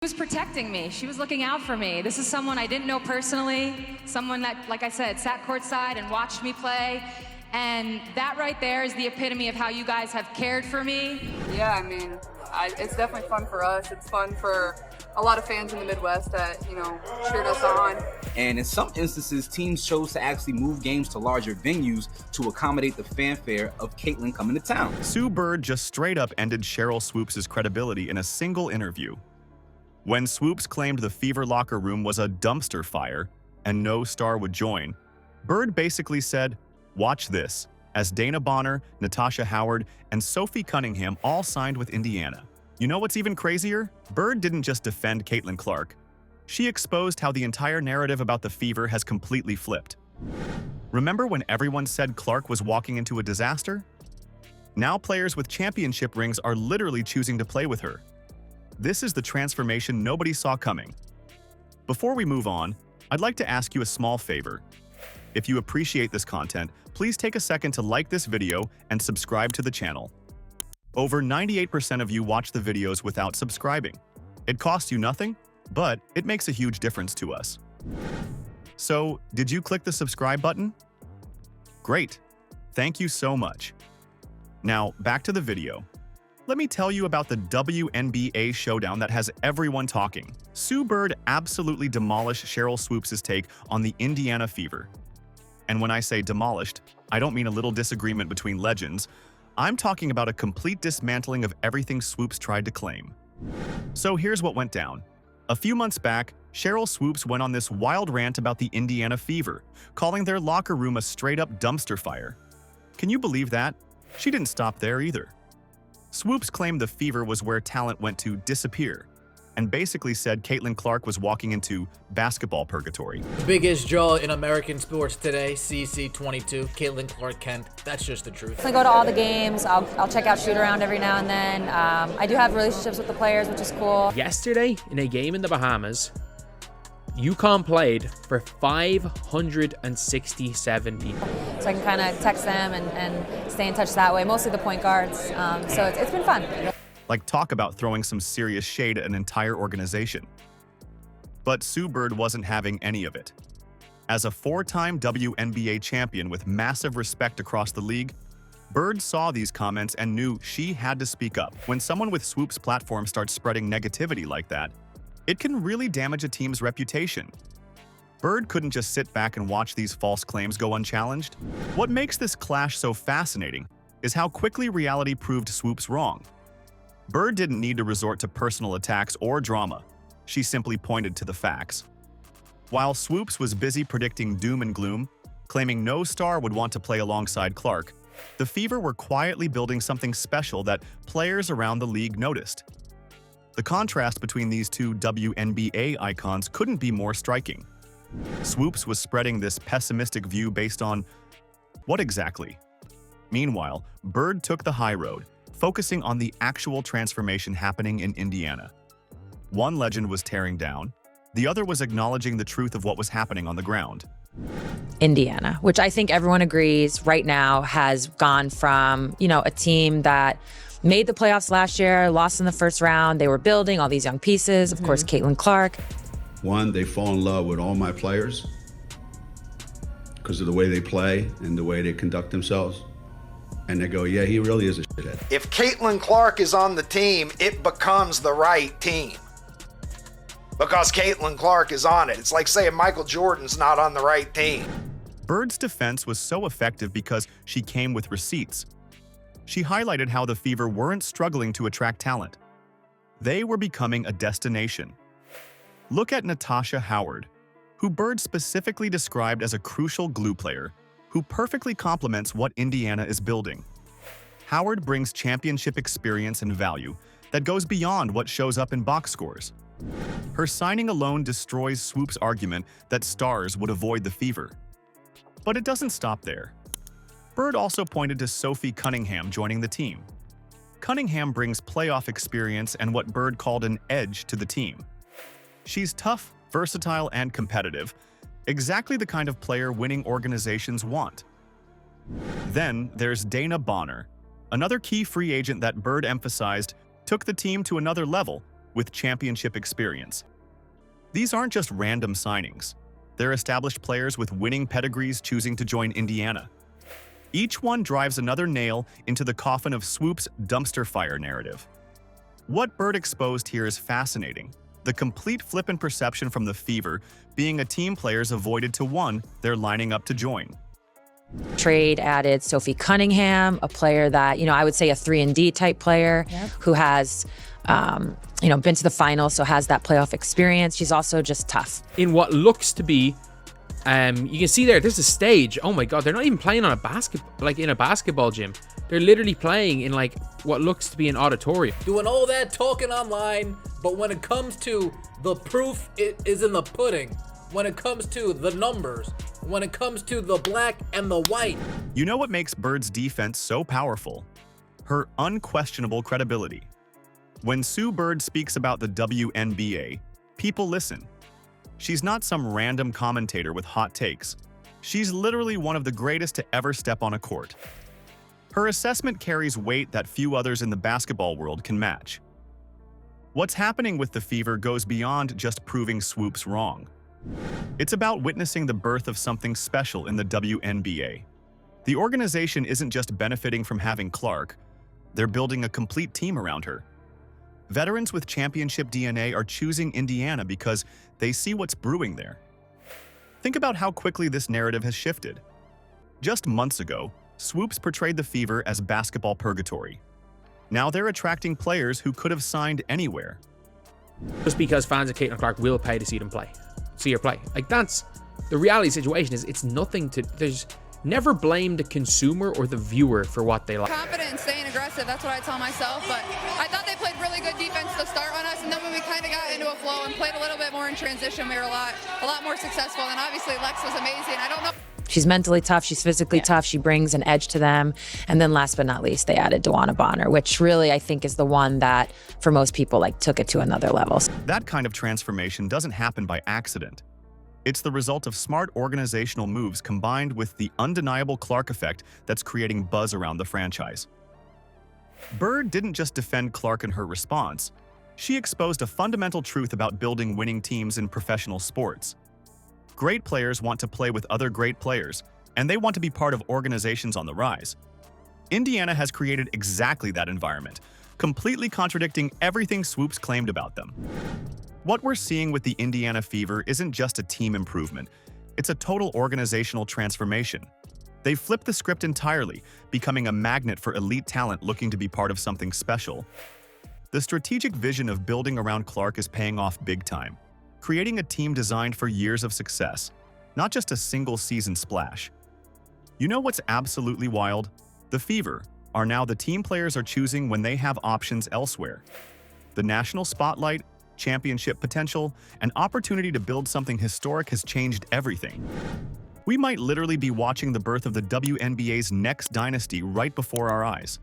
was protecting me. She was looking out for me. This is someone I didn't know personally, someone that, like I said, sat courtside and watched me play. And that right there is the epitome of how you guys have cared for me. Yeah, I mean, it's definitely fun for us. It's fun for a lot of fans in the Midwest that, cheered us on. And in some instances, teams chose to actually move games to larger venues to accommodate the fanfare of Caitlin coming to town. Sue Bird just straight up ended Sheryl Swoopes' credibility in a single interview. When Swoopes claimed the Fever locker room was a dumpster fire and no star would join, Bird basically said, "Watch this," as Dana Bonner, Natasha Howard, and Sophie Cunningham all signed with Indiana. You know what's even crazier? Bird didn't just defend Caitlin Clark. She exposed how the entire narrative about the Fever has completely flipped. Remember when everyone said Clark was walking into a disaster? Now players with championship rings are literally choosing to play with her. This is the transformation nobody saw coming. Before we move on, I'd like to ask you a small favor. If you appreciate this content, please take a second to like this video and subscribe to the channel. Over 98% of you watch the videos without subscribing. It costs you nothing, but it makes a huge difference to us. So, did you click the subscribe button? Great. Thank you so much. Now, back to the video. Let me tell you about the WNBA showdown that has everyone talking. Sue Bird absolutely demolished Sheryl Swoopes' take on the Indiana Fever. And when I say demolished, I don't mean a little disagreement between legends. I'm talking about a complete dismantling of everything Swoopes tried to claim. So here's what went down. A few months back, Sheryl Swoopes went on this wild rant about the Indiana Fever, calling their locker room a straight-up dumpster fire. Can you believe that? She didn't stop there either. Swoopes claimed the Fever was where talent went to disappear, and basically said Caitlin Clark was walking into basketball purgatory. Biggest draw in American sports today, CC22, Caitlin Clark Kent. That's just the truth. I go to all the games. I'll check out shoot around every now and then. I do have relationships with the players, which is cool. Yesterday, in a game in the Bahamas, UConn played for 567 people. So I can kind of text them and stay in touch that way, mostly the point guards. So it's been fun. Like, talk about throwing some serious shade at an entire organization. But Sue Bird wasn't having any of it. As a four-time WNBA champion with massive respect across the league, Bird saw these comments and knew she had to speak up. When someone with Swoopes' platform starts spreading negativity like that, it can really damage a team's reputation. Bird couldn't just sit back and watch these false claims go unchallenged. What makes this clash so fascinating is how quickly reality proved Swoopes wrong. Bird didn't need to resort to personal attacks or drama. She simply pointed to the facts. While Swoopes was busy predicting doom and gloom, claiming no star would want to play alongside Clark, the Fever were quietly building something special that players around the league noticed. The contrast between these two WNBA icons couldn't be more striking. Swoopes was spreading this pessimistic view based on what exactly? Meanwhile, Bird took the high road, focusing on the actual transformation happening in Indiana. One legend was tearing down, the other was acknowledging the truth of what was happening on the ground. Indiana, which I think everyone agrees right now has gone from, a team that made the playoffs last year, lost in the first round. They were building all these young pieces. Of course, Caitlin Clark. One, they fall in love with all my players because of the way they play and the way they conduct themselves. And they go, yeah, he really is a shithead. If Caitlin Clark is on the team, it becomes the right team. Because Caitlin Clark is on it. It's like saying Michael Jordan's not on the right team. Bird's defense was so effective because she came with receipts. She highlighted how the Fever weren't struggling to attract talent. They were becoming a destination. Look at Natasha Howard, who Bird specifically described as a crucial glue player who perfectly complements what Indiana is building. Howard brings championship experience and value that goes beyond what shows up in box scores. Her signing alone destroys Swoopes' argument that stars would avoid the Fever. But it doesn't stop there. Bird also pointed to Sophie Cunningham joining the team. Cunningham brings playoff experience and what Bird called an edge to the team. She's tough, versatile, and competitive, exactly the kind of player winning organizations want. Then there's Dana Bonner, another key free agent that Bird emphasized took the team to another level with championship experience. These aren't just random signings. They're established players with winning pedigrees choosing to join Indiana. Each one drives another nail into the coffin of Swoopes' dumpster fire narrative. What Bird exposed here is fascinating. The complete flip in perception from the Fever being a team players avoided to one they're lining up to join. Trade added Sophie Cunningham, a player that, I would say a 3-and-D type player who has, been to the finals, so has that playoff experience. She's also just tough. In what looks to be, you can see there's a stage. Oh my God, they're not even playing on in a basketball gym. They're literally playing in what looks to be an auditorium. Doing all that talking online, but when it comes to the proof, it is in the pudding. When it comes to the numbers, when it comes to the black and the white. You know what makes Bird's defense so powerful? Her unquestionable credibility. When Sue Bird speaks about the WNBA, people listen. She's not some random commentator with hot takes. She's literally one of the greatest to ever step on a court. Her assessment carries weight that few others in the basketball world can match. What's happening with the Fever goes beyond just proving Swoopes wrong. It's about witnessing the birth of something special in the WNBA. The organization isn't just benefiting from having Clark, they're building a complete team around her. Veterans with championship DNA are choosing Indiana because they see what's brewing there. Think about how quickly this narrative has shifted. Just months ago, Swoopes portrayed the Fever as basketball purgatory. Now they're attracting players who could have signed anywhere. Just because fans of Caitlin Clark will pay to see her play. That's the reality situation. Is it's nothing to. There's never blame the consumer or the viewer for what they like. Confident and staying aggressive, that's what I tell myself, but I thought they played really good defense to start on us, and then when we kind of got into a flow and played a little bit more in transition, we were a lot more successful, and obviously Lex was amazing. I don't know. She's mentally tough, she's physically tough, she brings an edge to them. And then last but not least, they added Dewana Bonner, which really I think is the one that, for most people, took it to another level. That kind of transformation doesn't happen by accident. It's the result of smart organizational moves combined with the undeniable Clark effect that's creating buzz around the franchise. Bird didn't just defend Clark in her response. She exposed a fundamental truth about building winning teams in professional sports. Great players want to play with other great players, and they want to be part of organizations on the rise. Indiana has created exactly that environment, completely contradicting everything Swoopes claimed about them. What we're seeing with the Indiana Fever isn't just a team improvement, it's a total organizational transformation. They flipped the script entirely, becoming a magnet for elite talent looking to be part of something special. The strategic vision of building around Clark is paying off big time, creating a team designed for years of success, not just a single season splash. You know what's absolutely wild? The Fever are now the team players are choosing when they have options elsewhere. The national spotlight, championship potential, and opportunity to build something historic has changed everything. We might literally be watching the birth of the WNBA's next dynasty right before our eyes.